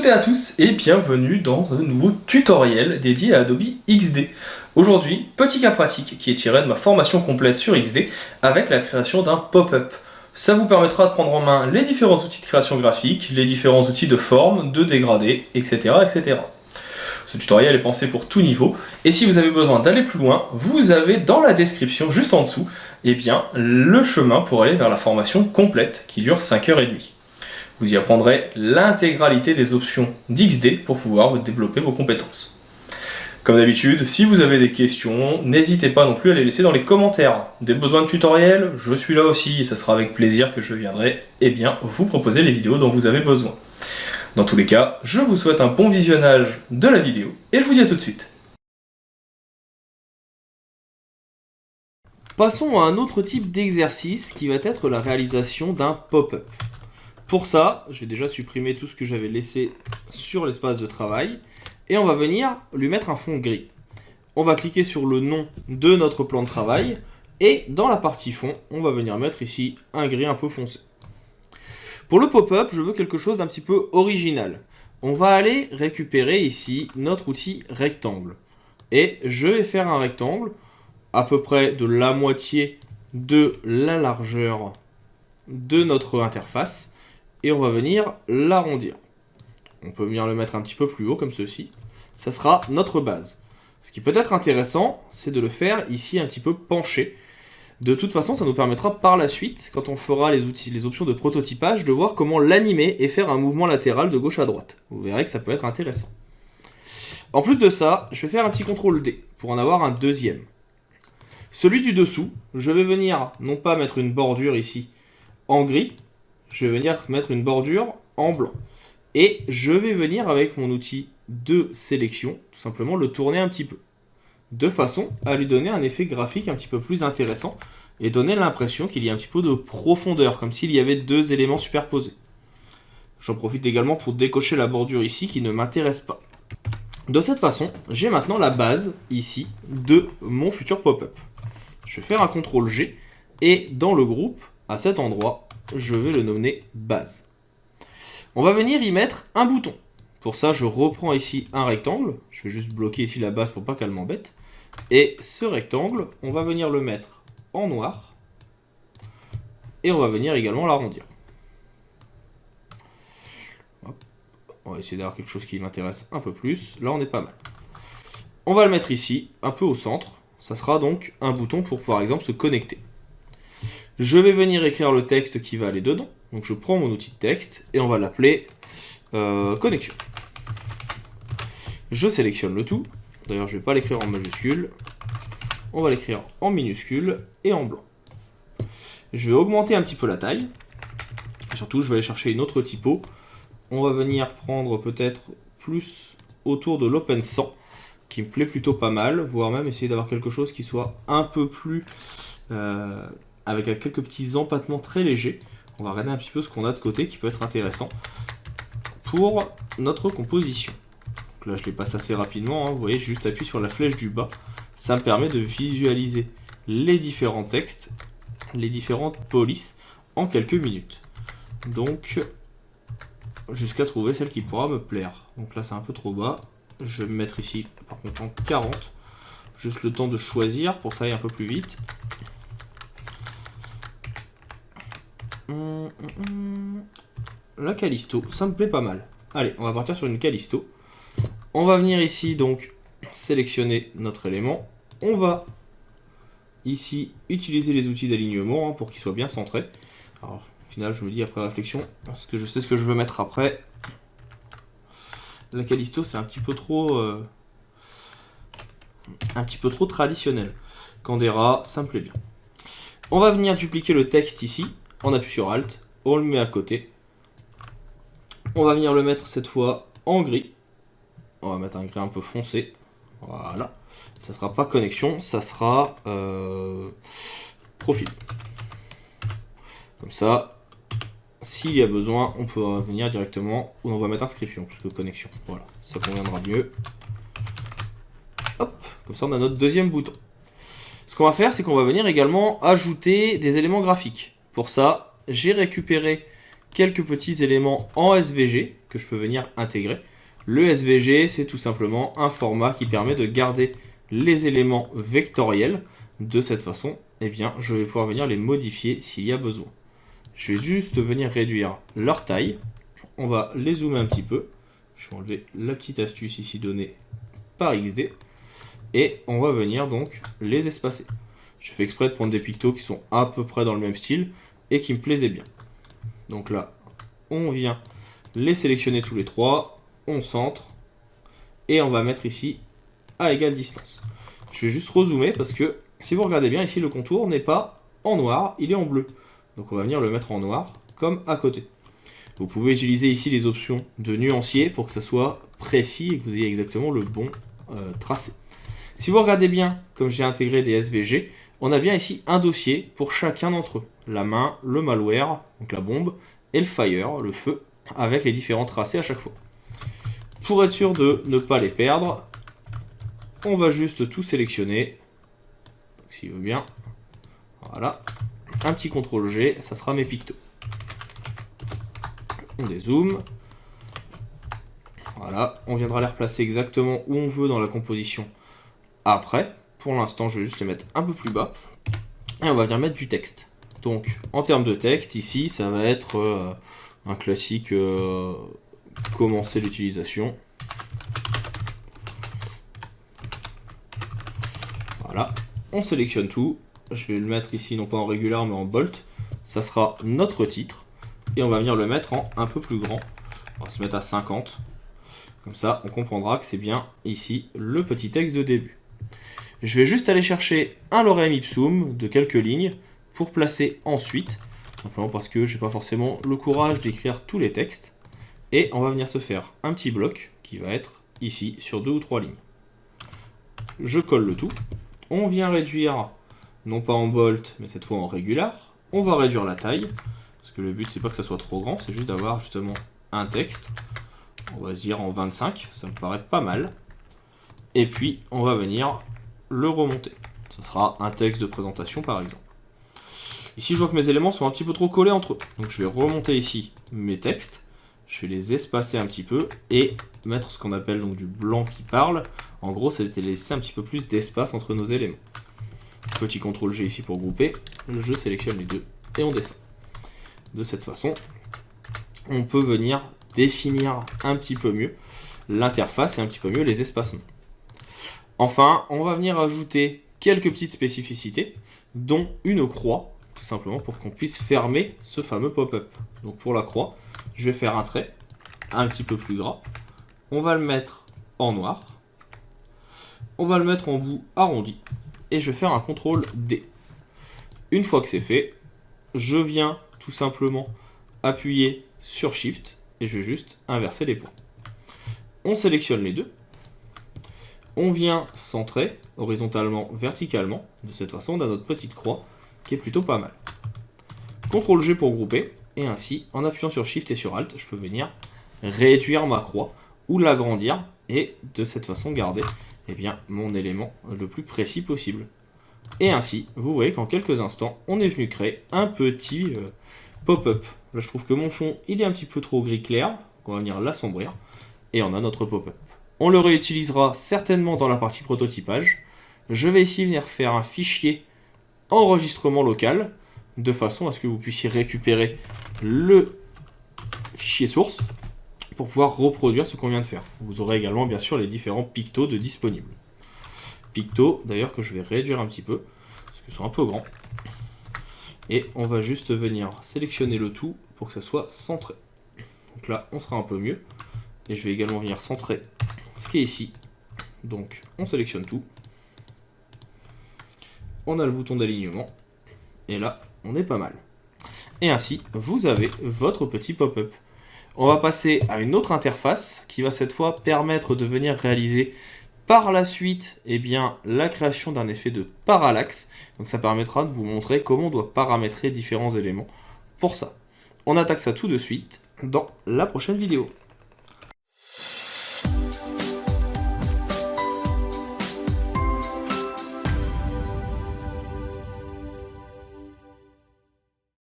toutes et à tous et bienvenue dans un nouveau tutoriel dédié à Adobe XD. Aujourd'hui, petit cas pratique qui est tiré de ma formation complète sur XD avec la création d'un pop-up. Ça vous permettra de prendre en main les différents outils de création graphique, les différents outils de forme, de dégradé, etc. etc. Ce tutoriel est pensé pour tout niveau et si vous avez besoin d'aller plus loin, vous avez dans la description juste en dessous le chemin pour aller vers la formation complète qui dure 5h30. Vous y apprendrez l'intégralité des options d'XD pour pouvoir développer vos compétences. Comme d'habitude, si vous avez des questions, n'hésitez pas non plus à les laisser dans les commentaires. Des besoins de tutoriel, je suis là aussi et ce sera avec plaisir que je viendrai vous proposer les vidéos dont vous avez besoin. Dans tous les cas, je vous souhaite un bon visionnage de la vidéo et je vous dis à tout de suite. Passons à un autre type d'exercice qui va être la réalisation d'un pop-up. Pour ça, j'ai déjà supprimé tout ce que j'avais laissé sur l'espace de travail et on va venir lui mettre un fond gris. On va cliquer sur le nom de notre plan de travail et dans la partie fond, on va venir mettre ici un gris un peu foncé. Pour le pop-up, je veux quelque chose d'un petit peu original. On va aller récupérer ici notre outil rectangle et je vais faire un rectangle à peu près de la moitié de la largeur de notre interface. Et on va venir l'arrondir. On peut venir le mettre un petit peu plus haut comme ceci. Ça sera notre base. Ce qui peut être intéressant, c'est de le faire ici un petit peu penché. De toute façon, ça nous permettra par la suite, quand on fera les options de prototypage, de voir comment l'animer et faire un mouvement latéral de gauche à droite. Vous verrez que ça peut être intéressant. En plus de ça, je vais faire un petit CTRL D pour en avoir un deuxième. Celui du dessous, je vais venir non pas mettre une bordure ici en gris, je vais venir mettre une bordure en blanc. Et je vais venir avec mon outil de sélection, tout simplement le tourner un petit peu. De façon à lui donner un effet graphique un petit peu plus intéressant et donner l'impression qu'il y a un petit peu de profondeur, comme s'il y avait deux éléments superposés. J'en profite également pour décocher la bordure ici qui ne m'intéresse pas. De cette façon, j'ai maintenant la base ici de mon futur pop-up. Je vais faire un CTRL G et dans le groupe, à cet endroit, je vais le nommer base. On va venir y mettre un bouton. Pour ça, je reprends ici un rectangle. Je vais juste bloquer ici la base pour pas qu'elle m'embête. Et ce rectangle, on va venir le mettre en noir. Et on va venir également l'arrondir. On va essayer d'avoir quelque chose qui m'intéresse un peu plus. Là, on est pas mal. On va le mettre ici, un peu au centre. Ça sera donc un bouton pour, par exemple, se connecter. Je vais venir écrire le texte qui va aller dedans. Donc je prends mon outil de texte et on va l'appeler connexion. Je sélectionne le tout. D'ailleurs, je ne vais pas l'écrire en majuscule. On va l'écrire en minuscule et en blanc. Je vais augmenter un petit peu la taille. Et surtout, je vais aller chercher une autre typo. On va venir prendre peut-être plus autour de l'Open 100, qui me plaît plutôt pas mal, voire même essayer d'avoir quelque chose qui soit un peu plus... avec quelques petits empattements très légers. On va regarder un petit peu ce qu'on a de côté qui peut être intéressant pour notre composition. Donc là, je les passe assez rapidement. Vous voyez, juste appuyer sur la flèche du bas. Ça me permet de visualiser les différents textes, les différentes polices en quelques minutes. Donc, jusqu'à trouver celle qui pourra me plaire. Donc là, c'est un peu trop bas. Je vais me mettre ici, par contre, en 40. Juste le temps de choisir pour que ça aille un peu plus vite. La Callisto, ça me plaît pas mal. Allez, on va partir sur une Callisto. On va venir ici donc sélectionner notre élément. On va ici utiliser les outils d'alignement pour qu'il soit bien centré. Alors au final je me dis après réflexion, parce que je sais ce que je veux mettre après. La Callisto c'est un petit peu trop traditionnel. Candera, ça me plaît bien. On va venir dupliquer le texte ici. On appuie sur Alt, on le met à côté. On va venir le mettre cette fois en gris. On va mettre un gris un peu foncé. Voilà. Ça sera pas connexion, ça sera profil. Comme ça, s'il y a besoin, on peut venir directement où on va mettre inscription plus que connexion. Voilà, ça conviendra mieux. Hop, comme ça on a notre deuxième bouton. Ce qu'on va faire, c'est qu'on va venir également ajouter des éléments graphiques. Pour ça, j'ai récupéré quelques petits éléments en SVG que je peux venir intégrer. Le SVG, c'est tout simplement un format qui permet de garder les éléments vectoriels. De cette façon, eh bien, je vais pouvoir venir les modifier s'il y a besoin. Je vais juste venir réduire leur taille. On va les zoomer un petit peu. Je vais enlever la petite astuce ici donnée par XD. Et on va venir donc les espacer. J'ai fait exprès de prendre des pictos qui sont à peu près dans le même style et qui me plaisaient bien. Donc là, on vient les sélectionner tous les trois. On centre. Et on va mettre ici à égale distance. Je vais juste rezoomer parce que si vous regardez bien ici, le contour n'est pas en noir, il est en bleu. Donc on va venir le mettre en noir comme à côté. Vous pouvez utiliser ici les options de nuancier pour que ça soit précis et que vous ayez exactement le bon tracé. Si vous regardez bien, comme j'ai intégré des SVG, on a bien ici un dossier pour chacun d'entre eux. La main, le malware, donc la bombe, et le fire, le feu, avec les différents tracés à chaque fois. Pour être sûr de ne pas les perdre, on va juste tout sélectionner. S'il veut bien. Voilà. Un petit CTRL G, ça sera mes pictos. On dézoome. Voilà. On viendra les replacer exactement où on veut dans la composition après. Pour l'instant, je vais juste les mettre un peu plus bas. Et on va venir mettre du texte. Donc, en termes de texte, ici, ça va être un classique commencer l'utilisation. Voilà. On sélectionne tout. Je vais le mettre ici, non pas en régular, mais en bolt. Ça sera notre titre. Et on va venir le mettre en un peu plus grand. On va se mettre à 50. Comme ça, on comprendra que c'est bien ici le petit texte de début. Je vais juste aller chercher un lorem ipsum de quelques lignes pour placer ensuite. Simplement parce que j'ai pas forcément le courage d'écrire tous les textes. Et on va venir se faire un petit bloc qui va être ici sur 2 ou 3 lignes. Je colle le tout. On vient réduire, non pas en bolt, mais cette fois en régular. On va réduire la taille, parce que le but c'est pas que ça soit trop grand, c'est juste d'avoir justement un texte. On va se dire en 25, ça me paraît pas mal. Et puis on va venir le remonter. Ça sera un texte de présentation par exemple. Ici je vois que mes éléments sont un petit peu trop collés entre eux. Donc je vais remonter ici mes textes. Je vais les espacer un petit peu et mettre ce qu'on appelle donc du blanc qui parle. En gros, ça va laisser un petit peu plus d'espace entre nos éléments. Petit CTRL G ici pour grouper. Je sélectionne les deux et on descend. De cette façon, on peut venir définir un petit peu mieux l'interface et un petit peu mieux les espacements. Enfin, on va venir ajouter quelques petites spécificités, dont une croix, tout simplement pour qu'on puisse fermer ce fameux pop-up. Donc pour la croix, je vais faire un trait un petit peu plus gras. On va le mettre en noir. On va le mettre en bout arrondi. Et je vais faire un CTRL D. Une fois que c'est fait, je viens tout simplement appuyer sur Shift et je vais juste inverser les points. On sélectionne les deux. On vient centrer horizontalement, verticalement. De cette façon, on a notre petite croix qui est plutôt pas mal. CTRL G pour grouper. Et ainsi, en appuyant sur Shift et sur Alt, je peux venir réduire ma croix ou l'agrandir et de cette façon garder mon élément le plus précis possible. Et ainsi, vous voyez qu'en quelques instants, on est venu créer un petit pop-up. Là, je trouve que mon fond, il est un petit peu trop gris clair. Donc on va venir l'assombrir et on a notre pop-up. On le réutilisera certainement dans la partie prototypage. Je vais ici venir faire un fichier enregistrement local de façon à ce que vous puissiez récupérer le fichier source pour pouvoir reproduire ce qu'on vient de faire. Vous aurez également bien sûr les différents pictos de disponibles. Pictos d'ailleurs que je vais réduire un petit peu parce qu'ils sont un peu grands. Et on va juste venir sélectionner le tout pour que ça soit centré. Donc là on sera un peu mieux. Et je vais également venir centrer ce qui est ici. Donc on sélectionne tout. On a le bouton d'alignement. Et là on est pas mal. Et ainsi vous avez votre petit pop-up. On va passer à une autre interface qui va cette fois permettre de venir réaliser par la suite la création d'un effet de parallaxe. Donc ça permettra de vous montrer comment on doit paramétrer différents éléments pour ça. On attaque ça tout de suite dans la prochaine vidéo.